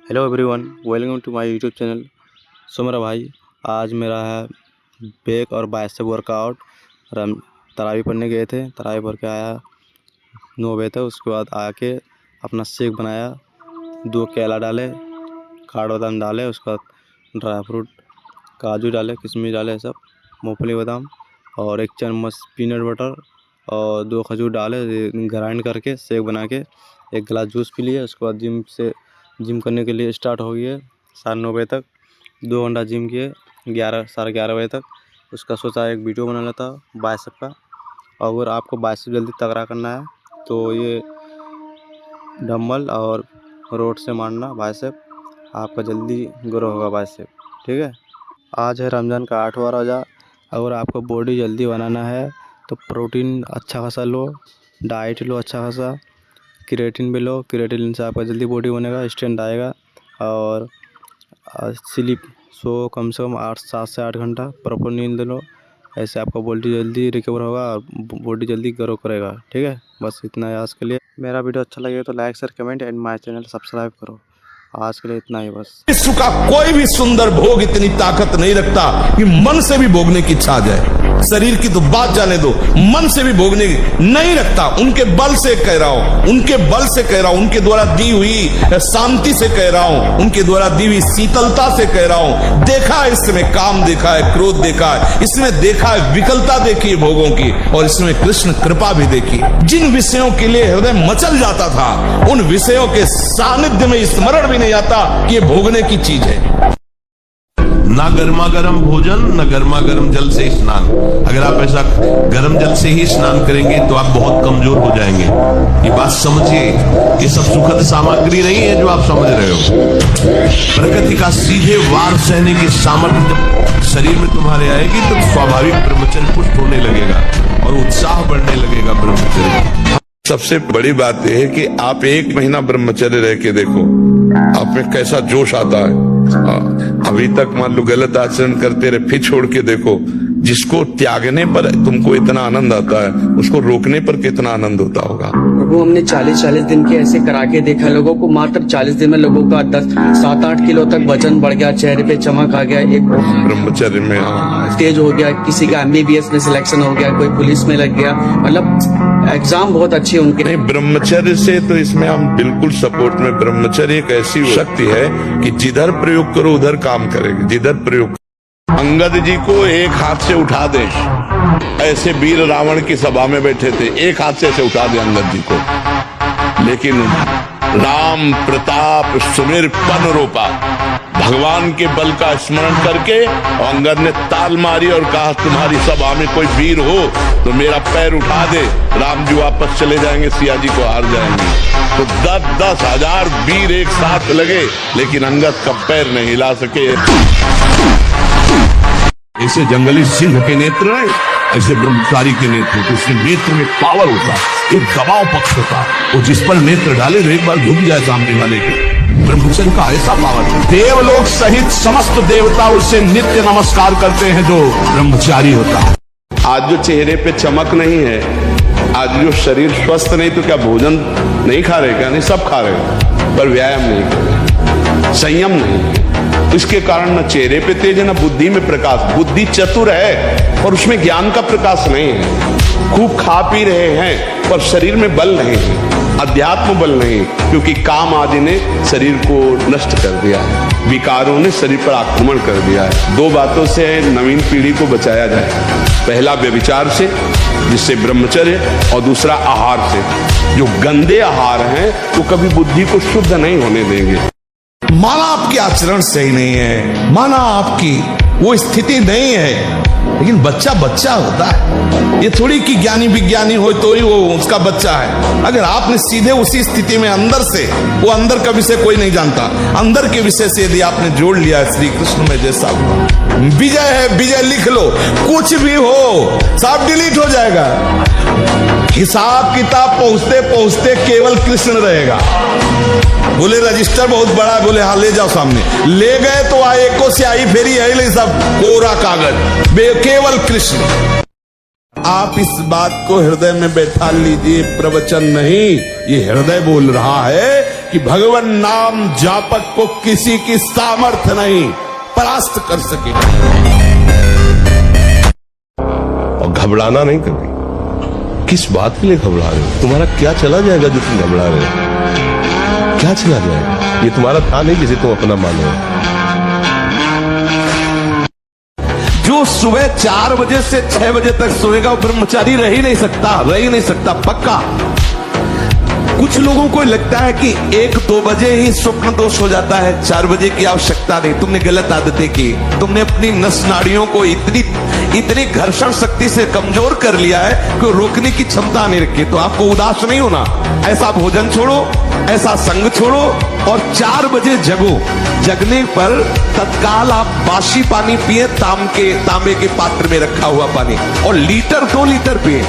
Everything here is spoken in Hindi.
Hello everyone, welcome to my YouTube channel. So मेरा भाई, आज मेरा है बैक और बाइसेप वर्कआउट। तरावी पढ़ने गए थे, तरावी पढ़ के आया 9 बजे तक। उसके बाद आके अपना शेक बनाया, 2 केला डाले, काठ बादाम डाले, उसके बाद ड्राई फ्रूट काजू डाले, किशमिश डाले, सब मूँगफली बादाम, और 1 चम्मच पीनट बटर और 2 खजूर डाले, ग्राइंड करके शेक बना के 1 गिलास जूस पी लिया। उसके बाद जिम करने के लिए स्टार्ट हो गया 9:30 बजे तक। 2 घंटा जिम किए 11 साढ़े 11 बजे तक। उसका सोचा एक वीडियो बना लेता बाइसेप का। अगर आपको बाइसेप जल्दी तगड़ा करना है तो ये डंबल और रोड से मारना बाइसेप, आपका जल्दी ग्रो होगा बाइसेप। ठीक है। आज है रमज़ान का 8वां रोज़ा। अगर आपको बॉडी जल्दी बनाना है तो प्रोटीन अच्छा खासा लो, डाइट लो अच्छा खासा, क्रिएटिन भी लो। क्रिएटिन से आपका जल्दी बॉडी बनेगा, स्ट्रेंथ आएगा। और स्लीप कम से कम 7 से 8 घंटा प्रॉपर नींद लो। ऐसे आपका बॉडी जल्दी रिकवर होगा और बॉडी जल्दी ग्रो करेगा। ठीक है, बस इतना है आज के लिए। मेरा वीडियो अच्छा लगे तो like share comment and my channel subscribe करो। आज के लिए इतना ही बस। विश्व का कोई भी सुंदर भोग इतनी ताकत नहीं रखता कि मन से भी भोगने की इच्छा आ जाए। शरीर की तो बात जाने दो, मन से भी भोगने की नहीं रखता। उनके बल से कह रहा हूं, उनके बल से कह रहा हूं, उनके द्वारा दी हुई शांति से कह रहा हूं, उनके द्वारा दी हुई शीतलता से कह रहा हूं। देखा है इसमें काम, देखा है क्रोध, देखा है इसमें, देखा है विकलता देखी है भोगों की, और इसमें कृष्ण कृपा भी देखी। जिन विषयों के लिए हृदय मचल जाता था, उन विषयों के सानिध्य में स्मरण भी नहीं आता कि ये भोगने की चीज है। ना गर्मा गर्म भोजन, न गर्मा गर्म जल से स्नान। अगर आप ऐसा गर्म जल से ही स्नान करेंगे तो आप बहुत कमजोर हो जाएंगे। ये बात समझिए, ये सब सुखद सामग्री नहीं है जो आप समझ रहे हो। प्रकृति का सीधे वार सहने की सामर्थ्य जब शरीर में तुम्हारे आएगी तो स्वाभाविक ब्रह्मचर्य पुष्ट होने लगेगा और उत्साह बढ़ने लगेगा ब्रह्मचर्य। सबसे बड़ी बात यह है कि आप 1 महीना ब्रह्मचर्य रह के देखो, आप में कैसा जोश आता है। अभी तक मान लो गलत आचरण करते रहे, फिर छोड़ के देखो। जिसको त्यागने पर तुमको इतना आनंद आता है, उसको रोकने पर कितना आनंद होता होगा। प्रभु, हमने 40-40 दिन के ऐसे करा के देखा लोगों को। मात्र 40 दिन में लोगों का 7-8 किलो तक वजन बढ़ गया, चेहरे पे चमक आ गया, एक ब्रह्मचर्य में तेज हो गया, किसी का MBBS में सिलेक्शन हो गया, कोई पुलिस में लग गया। मतलब एग्जाम बहुत अच्छे उनके। नहीं, ब्रह्मचर्य से तो इसमें हम बिल्कुल सपोर्ट में। ब्रह्मचर्य एक ऐसी शक्ति है कि जिधर प्रयोग करो उधर काम करेगी, जिधर प्रयोग। अंगद जी को एक हाथ से उठा दे, ऐसे वीर रावण की सभा में बैठे थे, एक हाथ से ऐसे उठा दे अंगद जी को, लेकिन राम प्रताप सुमिर पन रूपा, भगवान के बल का स्मरण करके अंगद ने ताल मारी और कहा, तुम्हारी सभा में कोई वीर हो तो मेरा पैर उठा दे। राम जी वापस चले जाएंगे, सिया जी को हार जाएंगे। तो 10-10 हजार वीर एक साथ लगे, लेकिन अंगद का पैर नहीं हिला सके। ऐसे जंगली सिंह के नेत्र है, ऐसे ब्रह्मचारी के नेत्र, तो उसके नेत्र में पावर होता है, एक दबाव पक्ष होता है। वो जिस पर नेत्र डाले तो एक बार झुक जाए सामने वाले के। ब्रह्मचर्य का ऐसा पावर है। देवलोक सहित समस्त देवता उससे नित्य नमस्कार करते हैं जो ब्रह्मचारी होता है। आज जो चेहरे पे चमक नहीं है, आज जो शरीर स्वस्थ नहीं, तो क्या भोजन नहीं खा रहे? क्या नहीं, सब खा रहे, पर व्यायाम नहीं कर रहे, संयम नहीं। इसके कारण न चेहरे पे तेज है, न बुद्धि में प्रकाश। बुद्धि चतुर है और उसमें ज्ञान का प्रकाश नहीं है। खूब खा पी रहे हैं पर शरीर में बल नहीं है, अध्यात्म बल नहीं, क्योंकि काम आदि ने शरीर को नष्ट कर दिया है, विकारों ने शरीर पर आक्रमण कर दिया है। 2 बातों से नवीन पीढ़ी को बचाया जाए, पहला व्यभिचार से, जिससे ब्रह्मचर्य, और दूसरा आहार से। जो गंदे आहार हैं वो कभी बुद्धि को शुद्ध नहीं होने देंगे। माना आपकी आचरण सही नहीं है, माना आपकी वो स्थिति नहीं है, लेकिन बच्चा बच्चा होता है। ये थोड़ी कि ज्ञानी विज्ञानी हो तो ही वो उसका बच्चा है। अगर आपने सीधे उसी स्थिति में अंदर से, वो अंदर का विषय कोई नहीं जानता, अंदर के विषय से यदि आपने जोड़ लिया श्री कृष्ण में, जैसा विजय है, विजय लिख लो, कुछ भी हो सब डिलीट हो जाएगा। हिसाब किताब पहुंचते पहुंचते केवल कृष्ण रहेगा। बोले रजिस्टर बहुत बड़ा है, बोले हाँ ले जाओ सामने, ले गए तो आए को स्याही फेरी है, सब कोरा कागज, केवल कृष्ण। आप इस बात को हृदय में बैठा लीजिए, प्रवचन नहीं, ये हृदय बोल रहा है कि भगवान नाम जापक को किसी की सामर्थ्य नहीं परास्त कर सके। और घबराना नहीं कभी। किस बात के लिए घबरा रहे हो? तुम्हारा क्या चला जाएगा जो तुम घबरा रहे हो? क्या चला जाएगा? ये तुम्हारा था नहीं जिसे तुम अपना मानो। जो सुबह 4 बजे से 6 बजे तक सोएगा वो ब्रह्मचारी रह ही नहीं सकता पक्का। कुछ लोगों को लगता है कि 1-2 बजे ही स्वप्न दोष हो जाता है, 4 बजे की आवश्यकता नहीं। तुमने गलत आदतें की, तुमने अपनी नस नाड़ियों को इतनी घर्षण शक्ति से कमजोर कर लिया है कि रोकने की क्षमता नहीं रखी। तो आपको उदास नहीं होना, ऐसा भोजन छोड़ो, ऐसा संग छोड़ो और 4 बजे जगो। जगने पर तत्काल आप बासी पानी पिए, तांबे के पात्र में रखा हुआ पानी, और 1-2 लीटर पिए।